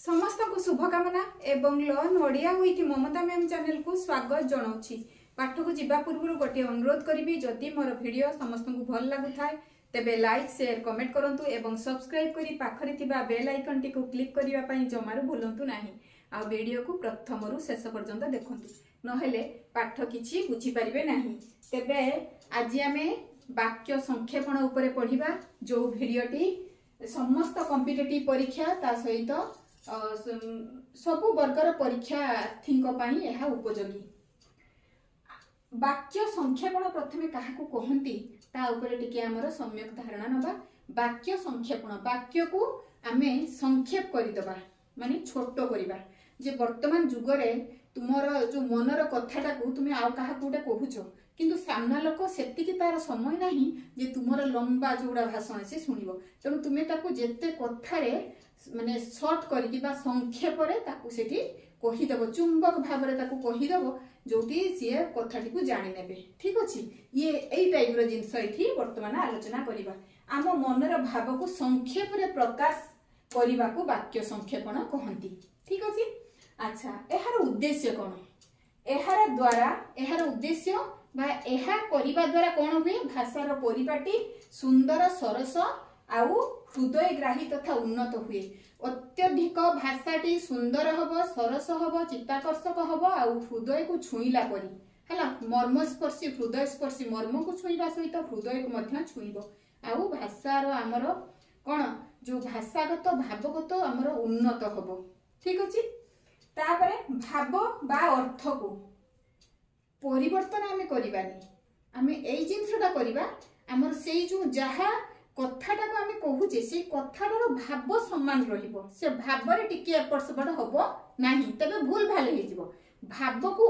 समस्त को शुभकामना एवं learn Odia with Mamata ma'am channel को स्वागत जनाऊँगी। पाठ को जीवा पूर्व गोटे अनुरोध करी जदि मोर वीडियो समस्त को भल लगुए तेबे लाइक शेयर कमेंट करंतु एवं सब्सक्राइब करी पाखरे थिबा बेल आइकन टी को क्लिक करिवा पई जमारू भूलंतु नाही। आ वीडियो को प्रथम रु शेष पर्यंत देखंतु नहेले पाठ किछि बुझी परिबे नाही। तेबे आज आमे वाक्य संक्षेपण उपरे पढ़िबा जो वीडियोटी समस्त कॉम्पिटिटिव परीक्षा ता सहित सबु वर्गर परीक्षार्थी यह उपयोगी। वाक्य संक्षेपण प्रथमे काहाकू कहंती ता उपरे टिके हमर सम्यक धारणा नबा। वाक्य संक्षेपण वाक्य को आमे संक्षेप करिदबा माने छोटो करिबा। जे वर्तमान जुगरे तुमर जो मनर कथाटा को तुमे आउ काहाकू गोटे कहूछ किंतु सामना लोक सेतिकी तार समय नाही जे तुमर लंबा जोड़ा भाषण से सुनिबो। तेणु तुमे ताकू जेते कथारे माने शॉर्ट करिकि बा संक्षेप रे ताकू सेठी कहिदबो चुंबक भाव रे ताकू कहिदबो जोटी सिए कथाटी को जानि नेबे। ठीक अछि ये एई टाइप रो जिंस एठी वर्तमान आलोचना करिबा। आम मनर भाव को संक्षेप रे प्रकाश करिबा को वाक्य संक्षेपण कहंती। ठीक अछि। अच्छा एहार उद्देश्य कोन एहार द्वारा एहार उद्देश्य बा एहा करिबा द्वारा कोन हुए भाषार परिपाटी सुंदर सरस आउ हृदयग्राही तथा उन्नत हुए। अत्यधिक भाषाटी सुंदर हबो सरस हबो चित्ताकर्षक हबो आउ हृदय को छुईला परी हला मर्मस्पर्शी हृदय स्पर्शी मर्म को छुईबा सहित हृदय को मध्य छुईबो। आउ भाषार आमर कोन जो भाषागत भावगत आमर उन्नत हबो। ठीक अछि। तापरे भाव बा अर्थ को परिवर्तन आमे करिबानी आमे एई जिंसटा करिबा हमर सेई जो जहा कथाटा को आमे कहूजे से कथाटार भाव समान रहिबो। से भाव रे टिके एपट सेपट हबो नाही तबे भूल भाल हे जिवो। भाव को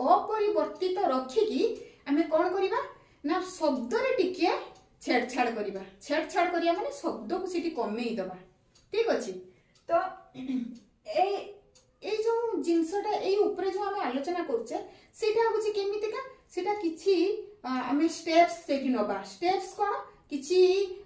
अपरिवर्तित रखिकी आमे कोन करिबा ना शब्द रे टिके छेड़छाड़ करिबा। छेड़छाड़ करिया माने शब्द को सिटी कमेई दबा। ठीक अछि। तो ए जो जिंसटा ए ऊपर जो हमें आलोचना करछे सेटा होछि केमितिका सेटा किछि हमें स्टेप्स सेठी नबा। स्टेप्स कोन किछि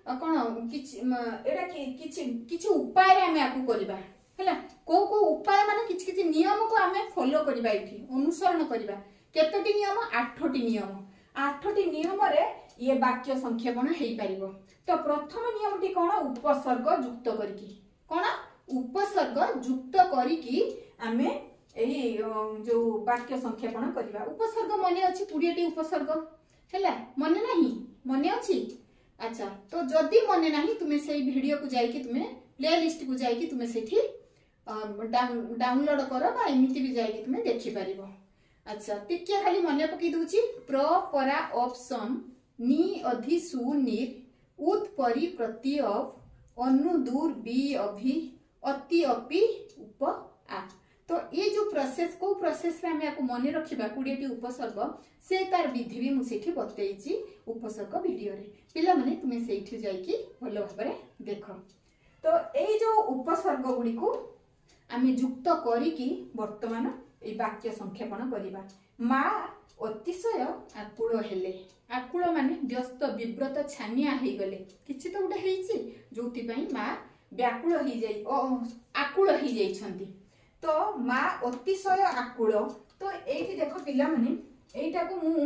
कोन किछि एटा किछि किछि उपाय रे हमें आकु करबा हैला। को को उपाय माने किछि किछि नियम को हमें फॉलो करबा इठी अनुसरण करबा। केतोटी नियम 8टी नियम 8टी नियम रे ये वाक्य संक्षेपण हेई परिबो। तो प्रथम नियमटी कोन उपसर्ग युक्त करिकि कोन उपसर्ग युक्त करिकि आमे एही जो वाक्य संक्षेपण करबा। उपसर्ग मने अछि 20टी उपसर्ग हैला मने नाही मने अछि। अच्छा तो जदी मने नाही तुमे सेही वीडियो को जाई कि तुमे प्लेलिस्ट को जाई कि तुमे सेठी डाउनलोड करो बा एमिति भी जाई कि तुमे देखि परिबो। अच्छा टिके खाली मने पकि दूची प्र परा ऑप्शन नि अधि सु निर उत परि प्रति ऑफ अनु दूर बी अभि अति अपि उप आ। तो ये जो प्रोसेस को प्रोसेस रे हमें आपको मने रखिबा 20टी उपसर्ग से तार विधि भी मु सेठी बतेइची उपसर्ग वीडियो रे। पिला माने तुमे सेठी जाई कि भलो भाबरे देखो। तो ए जो उपसर्ग गुडी को आमे युक्त करी कि वर्तमान ए वाक्य संक्षेपण करिबा। मा अतिशय आकुल हेले आकुल माने व्यस्त विव्रत छानिया हेई गले किछि तो उडा हेइची जोति पई मा व्याकुल ही जाई आकुल ही जाई छंती। तो मा अतिशय आकुल। तो एठी देखो पिला माने एटा को मु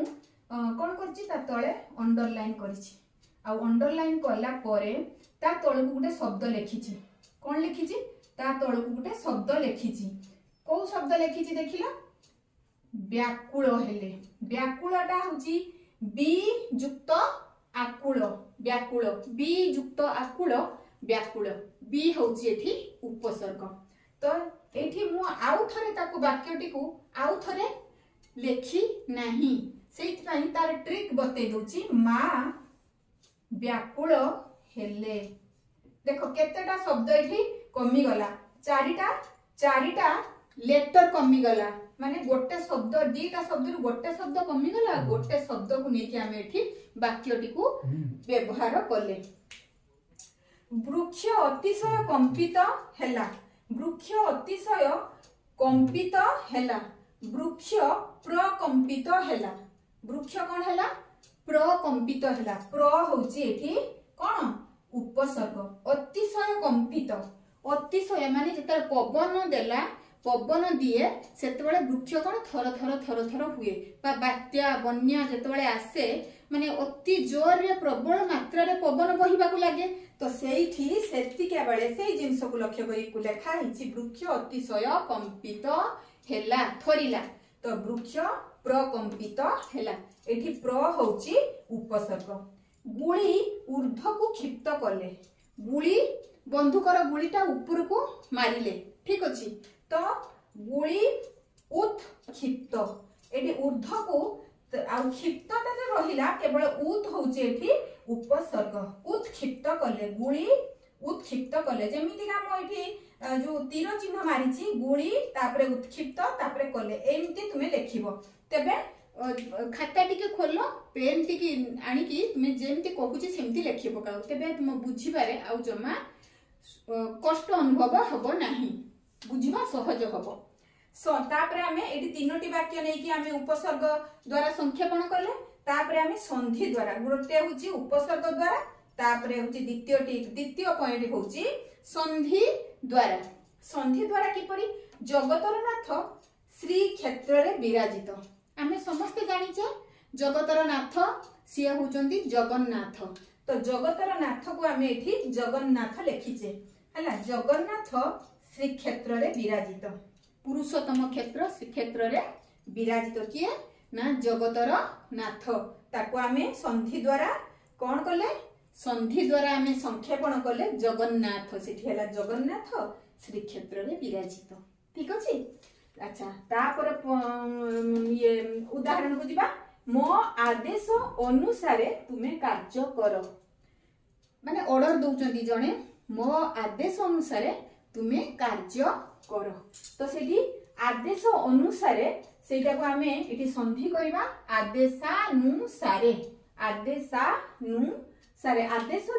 कोन करछि ता तळे अंडरलाइन करछि आ अंडरलाइन करला परे ता तळे को गुटे शब्द लेखिछि। कोन लेखिछि ता तळे को गुटे शब्द लेखिछि। को शब्द लेखिछि देखिला व्याकुल हेले। व्याकुलटा होछि बी युक्त आकुल व्याकुल बी युक्त आकुल व्याकुल बी होछि एठी उपसर्ग। तो एठी मु आउ थरे ताको वाक्यटी को आउ थरे लेखि नाही सेति पई तार ट्रिक बते दोची मा व्याकुल हेले। देखो केतेटा शब्द एठी कमी गला चारिटा लेटर कमी गला माने गोटे शब्द दीटा शब्द रु गोटे शब्द कमी गला गोटे शब्द को नेकी हमें एठी वाक्यटी को व्यवहार करले। वृक्ष अतिशय कंपित हैला वृक्ष अतिशय कंपित हैला वृक्ष प्रकंपित हैला वृक्ष कोन हैला प्रकंपित हैला। प्र होची एठी कोन उपसर्ग अतिशय कंपित अतिशय माने जेते पवन देला पवन दिए सेतेबेले वृक्ष कौन थर थर थर थर हुए बात्या बन्या जेतेबेले आसे माने अति जोर रे प्रबल मात्रा रे पवन बहिबाकू लागे तो सेठी सेतिका बेले से जिंस को लक्ष्य करी को लेखा हिची वृक्ष अतिशय कंपित हेला थरिला तो वृक्ष प्रकंपित हेला एठी प्र होची उपसर्ग गुली ऊर्ध्व को क्षिप्त कले गुली बंधुकर गुलीटा ऊपर को मारिले ठीक अछि तो गुली उत्क्षिप्त एठी ऊर्ध्व को आ क्षिप्तता जो रहिला केवल उत होचे एठी उपसर्ग उत्क्षिप्त कले गुली उत्क्षिप्त कले जेमिति का म एठी जो तीर चिन्ह मारिछि गुली तापरे उत्क्षिप्त तापरे कले एमिति तुमे लेखिबो तबे खाता टिके खोलो पेन टिके आनी की तुमे जेमिति कहूछि सेमिति लेखि पकाओ तबे तुम बुझी पारे आ जमा कष्ट अनुभव हबो नाही बुझिबा सहज हबो तापरे आमे एटी तीनोटी वाक्य नै कि आमे उपसर्ग द्वारा संक्षेपण करले तापरे आमे संधि द्वारा गुरुते होछि उपसर्ग द्वारा तापरे होछि द्वितीय पॉइंट होछि संधि द्वारा किपरि जगतर नाथ श्री क्षेत्र रे विराजित आमे समस्त जानिचे जगतर नाथ सिया होचंदी जगन्नाथ तो जगतर नाथ को आमे एठी जगन्नाथ लेखिचे हला जगन्नाथ श्री क्षेत्र रे विराजित पुरुषोत्तम क्षेत्र श्री क्षेत्र रे विराजित किए ना जगतर नाथ ताको आमे संधि द्वारा कोन कले संधि द्वारा आमे संक्षेपण कले जगन्नाथ सेठी हला जगन्नाथ श्री क्षेत्र रे विराजित ठीक अछि अच्छा तापर ये उदाहरण को दिबा मो आदेश अनुसारे तुमे कार्य कर माने ऑर्डर दउचंदी जणे मो आदेश अनुसारे तुमे कार्य कर तो सेठी आदेश अनुसारे सेटा को आमे एठी संधि करबा आदेशानुसारे आदेश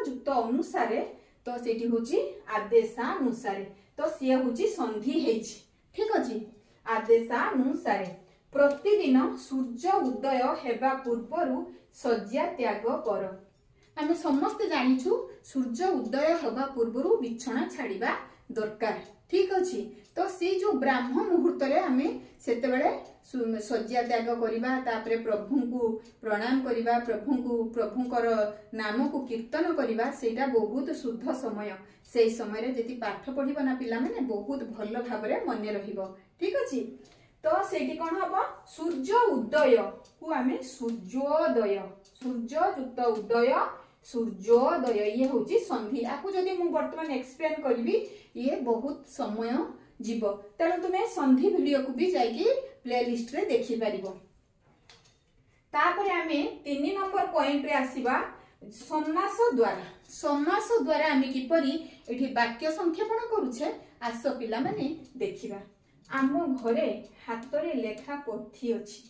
युक्त अनुसारे तो सेठी होची आदेशानुसारे तो से होची संधि हेछि ठीक अछि आदेशानुसारे प्रतिदिन सूर्य उदय हेबा पूर्वरु शय्या त्याग कर आमे समस्त जानिछु सूर्य उदय हेबा पूर्वरु बिछଣା छाड़िबा दरकार ठीक अछि तो सी जो ब्राह्म मुहूर्त रे आमे सेते बेले शय्या त्याग करिबा तापरे प्रभु को प्रणाम करिबा प्रभुकर नाम को कीर्तन करिबा सेटा बहुत शुद्ध समय से समय रे जति पाठ पढिबा ना पिला माने बहुत भलो भाबरे मने रहिबो ठीक अछि तो सेठी कोन हबो सूर्य उदय को आमे सूर्योदय सूर्य युक्त उदय सूर्योदय ये होची संधि आकु जदि मु वर्तमान एक्सप्लेन करबी ये बहुत समय जीव तेणु तुमे संधि वीडियो को भी जाइए प्लेलिस्ट रे देखि परिबो तापरे आमे 3 नंबर पॉइंट रे आसीबा समास द्वारा आमे किपरि एठी वाक्य संक्षेपण करूछे आस पिला माने देखिबा आम घरे हाथ रे लेखा पोथी अछि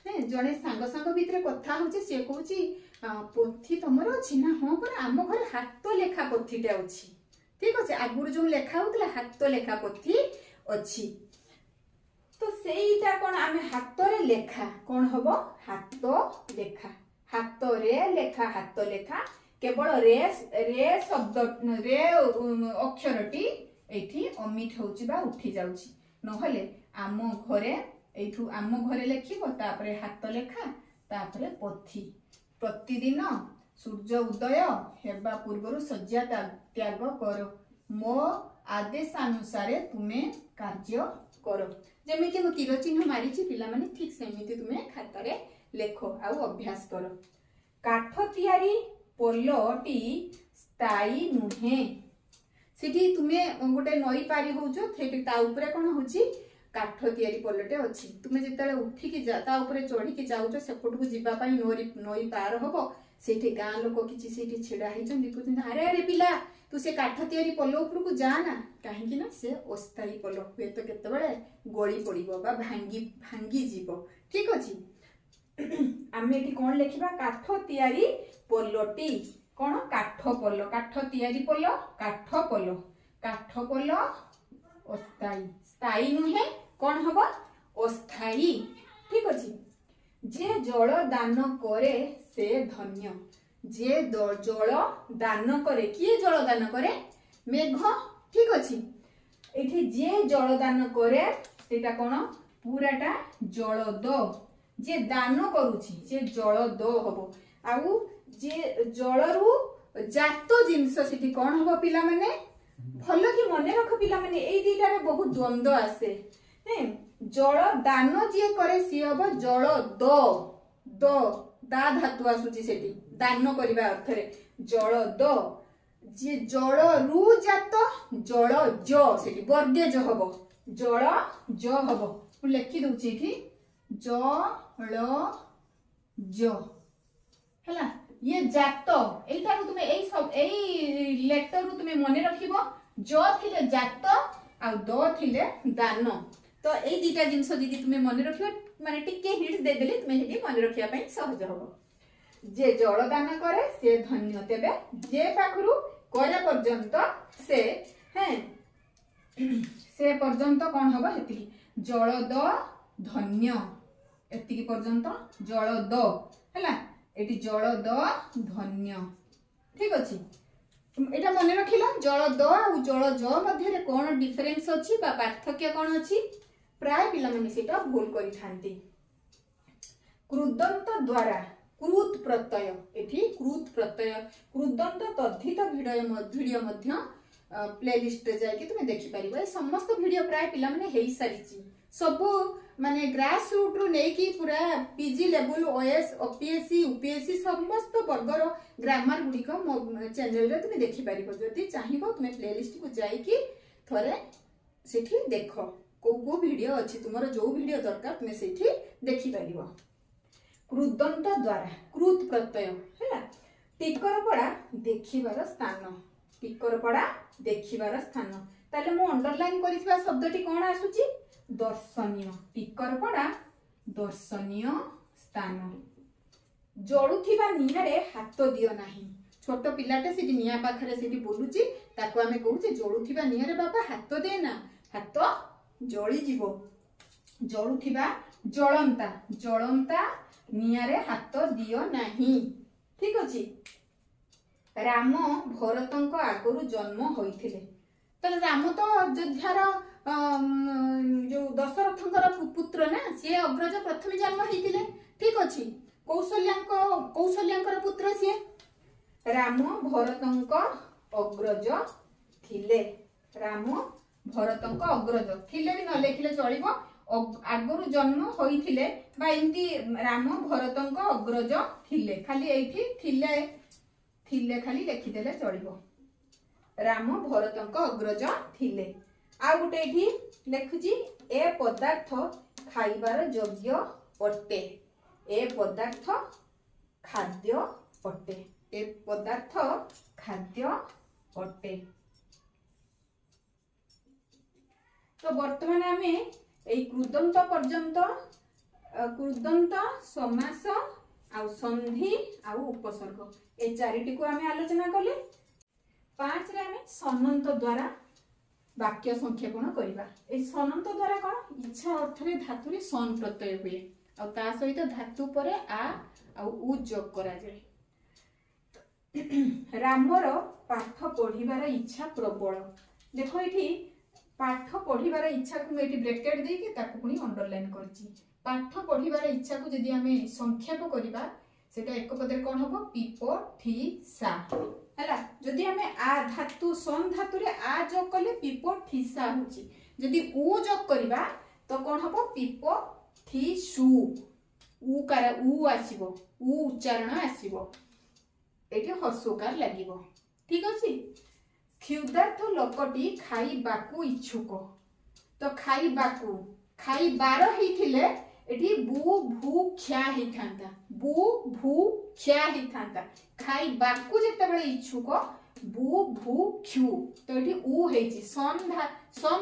ने जने सांग भितर कथा होचे से कहूची पोथी तमर अछि ना हां पर आम घरे हाथ लेखा पोथीटे अछि ठीक अछि आगुर जो लेखा होतला हाथ लेखा पोथी अछि तो सेईटा कोन आमे हाथ रे लेखा कोन हबो हाथ लेखा केवल रे शब्द रे अक्षरटी एठी अमिट होची बा उठी जाउची नहले आम घरे एठू आम घरे लेखिबो तापरे हाथ लेखा तापरे पोथी प्रतिदिन सूर्य उदय हेबा पूर्वरु शय्या त्याग कर मो आदेश अनुसारे तुमे कार्य कर जेमिति मु तीर चिन्ह मारिछि पिला माने ठीक सेमिति तुमे खाता रे लेखो आउ अभ्यास कर काठ तियारी पोलोटी स्थायी नुहे सिटी तुमे गोटे नई पारी होजो थेटी ता ऊपर कोन होची काठ तियारी पोलोटे अछि तुमे जेतले उठी की ता ऊपर चढ़ी की जाउछो सेपट को जिबा पई नई पार होबो सेठी गां लोक किछि सेठी छिडा हिचन देखुछन अरे अरे पिला तू से काठ तियारी पोलो ऊपर को जा ना काहे कि ना से अस्थायी पोलो हुए तो केते बेले गोली पड़िबो बा भांगी जीवो ठीक अछि आमे एठी कोन लेखिबा काठ तियारी पोलोटी कोन काठ तियारी पोलो काठ पोलो अस्थायी स्थायी नुहे कोन हबो अस्थायी ठीक अछि जे जल दान करे से धन्य जे जल दान करे किए जल दान करे मेघ ठीक अच्छी ये जे जल दान करे सेटा कौन पूराटा जल दो जे दान करुछि जे जल दो हबो आउ जे जलरू जात जिनस सेठी कौन हबो पिला माने भल कि मन रख पिला माने एई दीटारे बहुत द्वंद्व आसे हैं जल दान जे करे सी हबो जल दो दो दा धातु आसुची सेठी दान करबा अर्थ रे जल दो जे जल रु जात जल ज सेठी वर्गे ज हबो जल ज हबो मु लिखि दउची एठी जल ज हला ये जात एटा तुम एई सब एई लेटर रु तुम मने रखिबो ज थिले जात आ द थिले दान तो एई दीटा जिंस जदी तुम मने रखिबो माने टिके हिंट्स दे देले तुम हेडी मने रखिया पई सहज हबो जे जल दान करे से धन्य तेबे जे पाखरु करे पर्यंत से हैं से पर्यंत कोन हबो हेती जल द धन्य एती पर्यंत जल द हला एटी जल द धन्य ठीक अछि एटा मने रखिला जल द आ जल ज मध्य रे कोन डिफरेंस अछि बा पार्थक्य कोन अछि प्राय पिला माने सेटा भूल करि थांती कृदंत द्वारा कृत प्रत्यय एठी कृत प्रत्यय कृदंत तद्धित वीडियो मध्य प्लेलिस्ट रे जाय कि तुमे देखि परिबो ए समस्त वीडियो प्राय पिला माने हेई सारिची सब माने ग्रास रूट रु नै कि पूरा PG level OS OPSC UPSC समस्त वर्गर ग्रामर गुडी को चैनल रे तुमे देखि परिबो जदी चाहिबो तुमे प्लेलिस्ट को जाय कि थरे सेठी देखो को वीडियो अछि तुमरो जो वीडियो दरकार तुमे सेठी देखि परिबो कृदंत द्वारा कृत प्रत्यय हैला टिकर पड़ा देखिबार स्थान टिकर पड़ा देखिबार स्थान ताले मु अंडरलाइन करिथिबा शब्दटी कोन आसुची दर्शनीय टिकर पड़ा दर्शनीय स्थान जळुथिबा नियारे हाथ दियो नाही छोट पिलाटे सिटी निया पाखरे सिटी बोलुची ताको आमे कहूचे जळुथिबा नियारे बाबा हाथ दे ना हाथ जळी जीवो जळुथिबा जळंता जळंता नियारे हाथ दियो नाही ठीक अछि राम भरतंक आगरु जन्म होइथिले तले राम तो अयोध्यार जो दशरथंकर पुत्र ना से अग्रज प्रथम जन्म होइथिले ठीक अछि कौशल्यांकर पुत्र से राम भरतंक अग्रज थिले राम भरतंक अग्रज थिले भी न लेखिले चलिबो आगरु जन्म होइथिले बा एंती राम भरतंक अग्रज थिले खाली एठी थिले थिले खाली लिखि देले चलिबो राम भरतंक अग्रज थिले आ गुटे एठी लेखुची ए पदार्थ खाइबार योग्य अटे ए पदार्थ खाद्य अटे ए पदार्थ खाद्य अटे तो वर्तमान आमे एई कृदंत पर्यंत कृदंत समास आ संधि आ उपसर्ग ए चारिटी को आमे आलोचना कले 5 रे आमे सनंत द्वारा वाक्य संक्षेपण करिबा ए सनंत द्वारा कोन इच्छा अर्थ रे धातु रे सन प्रत्यय हुए आ ता सहित धातु परे आ उ जोग करा जाय रामर पाठ पढिबार इच्छा प्रबल देखो एठी पाठ पढिबार इच्छा को एठी ब्रैकेट दे के ताको पुनी अंडरलाइन करची पाठ पढिबार इच्छा को जदी हमें संक्षेप करिबा सेटा एक पदे कोन हबो पिपो ठी सा हला जदी हमें आ धातु सन धातु रे आ जोग करले पिपो ठी सा होची जदी उ जोग करिबा तो कोन हबो पिपो ठी सु उ कार उ आसीबो उ उच्चारण आसीबो एठी हर्षकार लागिबो ठीक अछि क्षुधार्थ लोकटी खाइबाकू इच्छुक तो खाइबार हेथिले एठी बु भू ख्या ही थांता बु भू ख्या ही थांता खाइबाकू जेते बेले इच्छुक बु भू ख्यू तो एठी उ हेची सन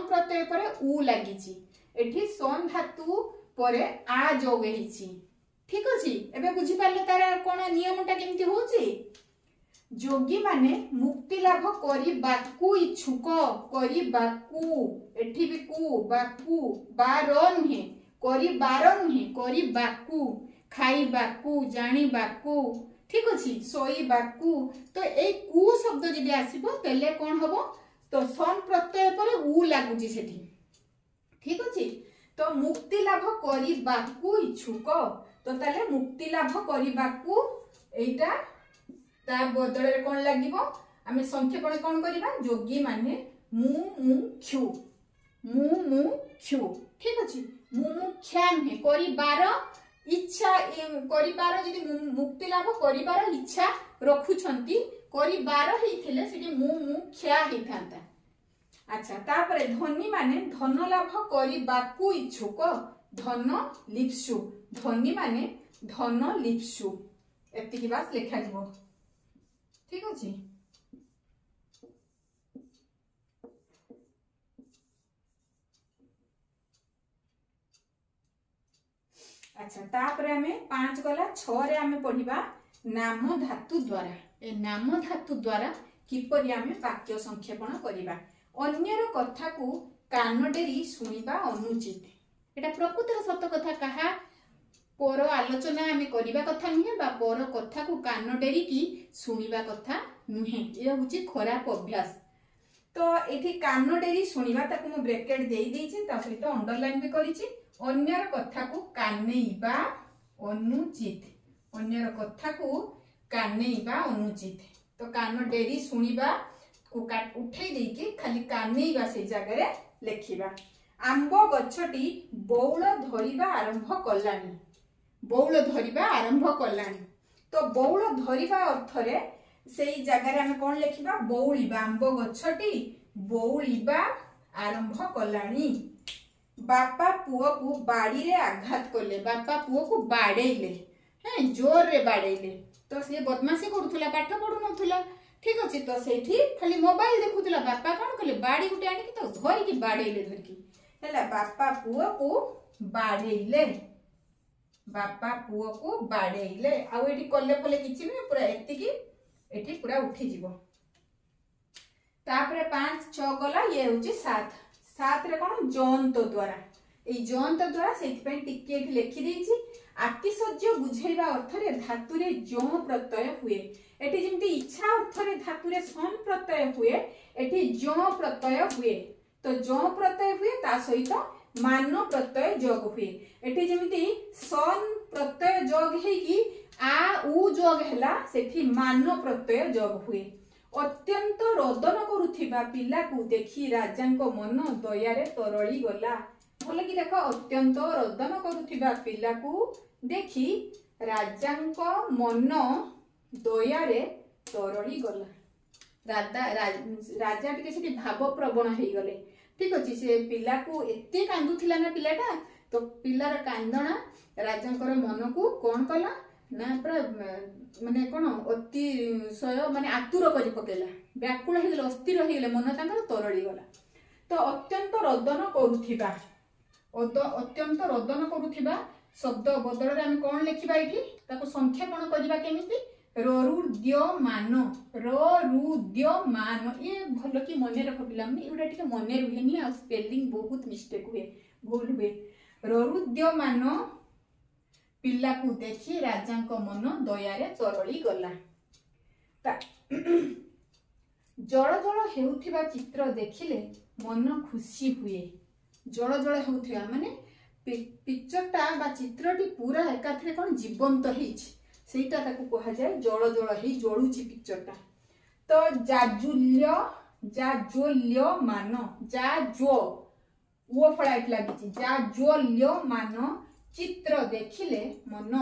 प्रत्यय परे उ लागिची एठी सन धातु परे आ जोग हेची ठीक अछि एबे बुझी पाले तार कोन नियमटा केमती होची जोगी माने मुक्ति लाभ करी बाकू इच्छुक करी बाकू एठी भी कू बाकू बारन हे करी बारन हे करी बाकू खाई बाकू जानी बाकू ठीक अछि सोई बाकू तो ए कू शब्द जदी आसीबो तले कोन हबो तो सन प्रत्यय पर उ लागुची सेठी ठीक अछि तो मुक्ति लाभ करिबाकू इच्छुक तो ताले मुक्ति लाभ करिबाकू एटा ता बदले कोन लागिबो आमे संक्षेपण कोन करिबा जोगी माने मुमुक्षु ठीक अछि मुमुक्षा ने करिबार इच्छा करिबार जदि मुक्ति लाभ करिबार इच्छा रखुछंती करिबार हेथिले सेठी मुमुक्षा हेथांता। अच्छा तापरे धनी माने धन लाभ करिबाकू इच्छुक धन लिप्सु धनी माने धन लिप्सु एतिकी बास लेखा जिवो ठीक अछि। अच्छा तापरे हमें 5 गला 6 रे हमें पढ़िबा नाम धातु द्वारा ए नाम धातु द्वारा किपरि हमें वाक्य संक्षेपण करिबा अन्यर कथा को कान डेरी सुनिबा अनुचित एटा प्रकृतिर सत्य कथा कहा पर आलोचना हमें करिबा कथा नुहे बा पर कथा को कान डेरी की सुनिबा कथा नुहे ए होची खराब अभ्यास। तो एठी कान डेरी सुनिबा ताको मो ब्रैकेट देई देछि ता सहित अंडरलाइन भी करिछि अन्यर कथा को कानेइबा अनुचित अन्यर कथा को कानेइबा अनुचित तो कान डेरी सुनिबा को काट उठै देकी खाली कानेइबा से जगह रे लेखिबा। आंब गछटी बौल धरिबा आरंभ कलानी बौल धरिबा आरंभ कलानी तो बौल धरिबा अर्थ रे सेई जगह रे हम कोन लेखिबा बौलिबा आंब गछटी बौलिबा आरंभ कलानी। बापा पुओ को बाड़ी रे आघात कले बापा पुओ को बाडेले हैं जोर रे बाडेले तो से बदमाशी करूथला पाठ पढु नथुला ठीक अछि तो सेठी खाली मोबाइल देखुथला बापा कोन कले बाड़ी गुटे आनी कि तो धरि की बाडेले धरि हैला बापा पुओ को बाडेले आ एठी कले पले किछि नै पूरा एतिकी एठी पूरा उठी जीवो। तापरे 5 6 गला ये होची 7 रे कोन जंत द्वारा ए जंत द्वारा सेति पे टिके लेखि देछि आतिशज्य बुझेबा अर्थ रे धातु रे जो प्रत्यय हुए एठी जेमति इच्छा अर्थ रे धातु रे सन प्रत्यय हुए एठी जो प्रत्यय हुए तो जो प्रत्यय हुए ता सहित मान प्रत्यय जोग हुए एठी जेमति सन प्रत्यय जोग हे कि आ उ जोग हैला सेठी मान प्रत्यय जोग हुए। अत्यंत रोदन करुथिबा पिला को देखि राजांको मन दयारे तरळी गला भले कि देखो अत्यंत रोदन करुथिबा पिला को देखि राजांको मन दयारे तरळी गला राजा टिके सेठी भाव प्रवण हेई गले ठीक अछि से पिला को एते कांदुथिला ना पिलाटा तो पिलार कांदणा राजांकर मन को कोन कला ना पूरा माने कोन अतिशय माने आतुर करि पकेला व्याकुल हे गेले अस्थिर हे गेले मन तांकर तरळी गला। तो अत्यंत रोदन करुथिबा अत्यंत रोदन करुथिबा शब्द बदल रे हम कोन लेखिबा इठी ताको संक्षेपण करिबा केमिति रुद्यमान ये भलो कि मने रख पिला में एटा टिके मने रुहेनी आ स्पेलिंग बहुत मिस्टेक हुए भूल हुए रुद्यमान पिला को देखि राजांको मन दयारे तरळी गला। जल जल हेउथिबा चित्र देखिले मन खुशी हुए जल जल हेउथिबा माने पिक्चरटा बा चित्रटी पूरा एकाथरे कोन जीवंत हेछि सेटा ताको कहा जाय जल जल हे जळुची पिक्चरटा। तो जाज्वल्य मान जाज्व वो फळाइट लागिछि जाज्वल्य मान चित्र देखिले मन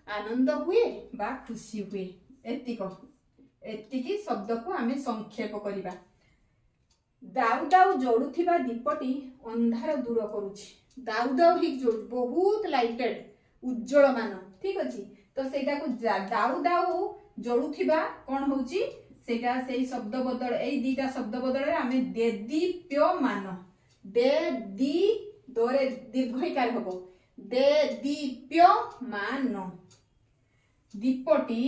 आनंद हुए बा खुशी हुए एतिकी शब्द को आमे संक्षेप करिबा। दाउ दाउ जळुथिबा दीपटी अंधार दूर करूछि दाउ दाउ ही बहुत लाइटेड उज्जवल मान ठीक अछि तो सेटा को दाउ दाउ जळुथिबा कोन होउछि सेटा सेई शब्द बदल एई दीटा शब्द बदल रे आमे देदीप्यमान दे दी दोरे दीर्घइकार हबो देदीप्यमान दीपटी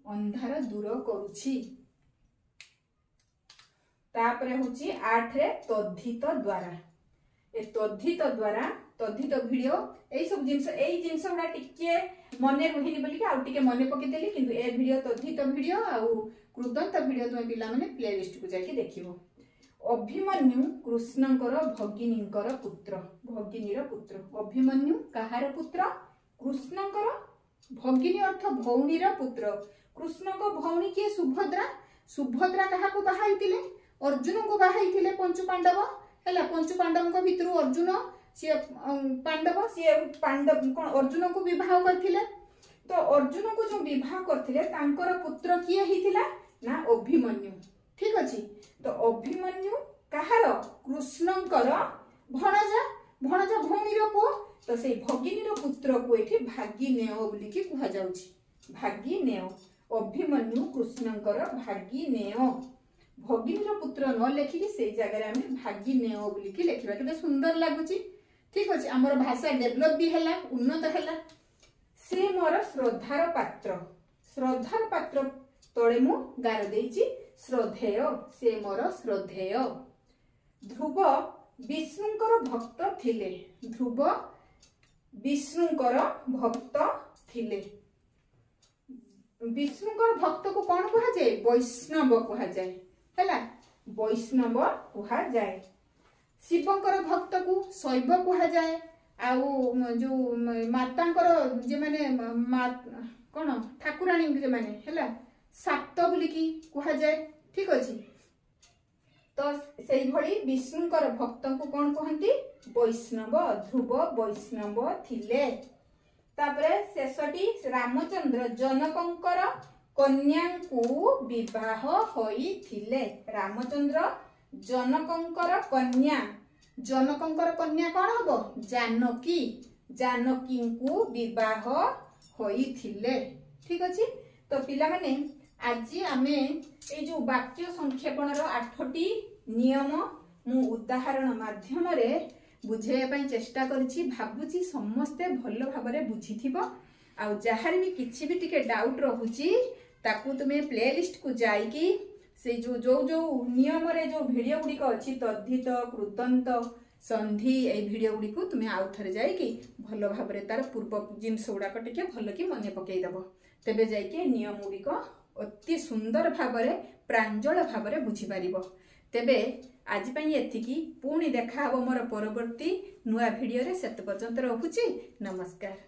अंधार दूर करूछि। तापरे होछि 8 रे तद्धित द्वारा ए तद्धित द्वारा तद्धित वीडियो एई सब जिंस गुडा टिके मने रुहिनी बोली कि आउ टिके मने पके देली किंतु ए वीडियो तद्धित वीडियो आउ कृदंत वीडियो तुम पिला माने प्लेलिस्ट को जाके देखिबो। अभिमन्यु कृष्णंकर भगिनींकर पुत्र, भगिनीर पुत्र। अभिमन्यु कहार पुत्र? कृष्णंकर। भगिनी अर्थ भौणीर पुत्र। कृष्ण को भौणी किए? सुभद्रा। सुभद्रा काहाको बाहाइतिले? अर्जुन को बाहाइतिले पंचु पांडव हैला। पंचु पांडव को भितरु अर्जुन सी पांडव सी पांडव कोन अर्जुन को विवाह करथिले। तो अर्जुन को जो विवाह करथिले तांकर पुत्र किए हिथिला ना अभिमन्यु। ठीक अछि। तो अभिमन्यु कहार? कृष्णंकर भणजा। भणजा भौणीर पुओ। तो से भगिनीर पुत्र को एठी भागिनेय बोली कि कुहा जाउछि। भागिनेय। अभिमन्यु कृष्णंकर भागिनेय। भगिनीर पुत्र न लेखिकी से जगह आम भागिनेय बोली कि लेखिबा केते सुंदर लागुछि। ठीक अछि। हमर भाषा डेवलप भी हैला, उन्नत हैला। से मोर श्रद्धार पात्र। श्रद्धार पात्र तळे मु गार देइछि श्रद्धेय। से मोर श्रद्धेय। ध्रुव विष्णुंकर भक्त थिले। ध्रुव विष्णुंकर भक्त थिले। विष्णुंकर भक्त को कौन कहा जाए? वैष्णव कहा जाए हैला। वैष्णव कहा जाए। शिवंकर भक्त को शैव कहा जाए। आउ जो मातांकर जे माने कौन ठाकुराणी जे माने हैला सात बोली की कहा जाए। ठीक अछि। तो से भली विष्णुंकर भक्त को कौन कहंती? वैष्णव। ध्रुव वैष्णव थिले। तापरे शेषटी रामचंद्र जनकंकर कन्या को विवाह होइथिले। रामचंद्र जनकंकर कन्या। जनकंकर कन्या कौन हबो? जानकी। जानकी को विवाह होइथिले। ठीक अछि। तो पिला माने आज आमे ए जो वाक्य संक्षेपण रो 8टी नियम मु उदाहरण माध्यम रे बुझाइया पई चेष्टा करछि। भाबुछि समस्ते भलो भाबरे बुझिथिबो। आ जहार भी किछि भी टिके डाउट रहुछि ताकू तुमे प्लेलिस्ट को जाईकी से जो जो जो नियम रे जो वीडियो गुडी को अछि तद्धित कृदंत संधि ए वीडियो गुडी को तुमे आउ थरे जाईकी भलो भाबरे तार पूर्व जिंस गुडा को टिके भलो की मने पकेई दबो। तेबे जाईकी नियम गुडी को अति सुंदर भाबरे प्रांजल भाबरे बुझी पारिबो। तेबे आज पई एथिकी पुणी देखा हबो मोर परवर्ती नुआ वीडियो रे। सेत पर्यंत रहुछि। नमस्कार।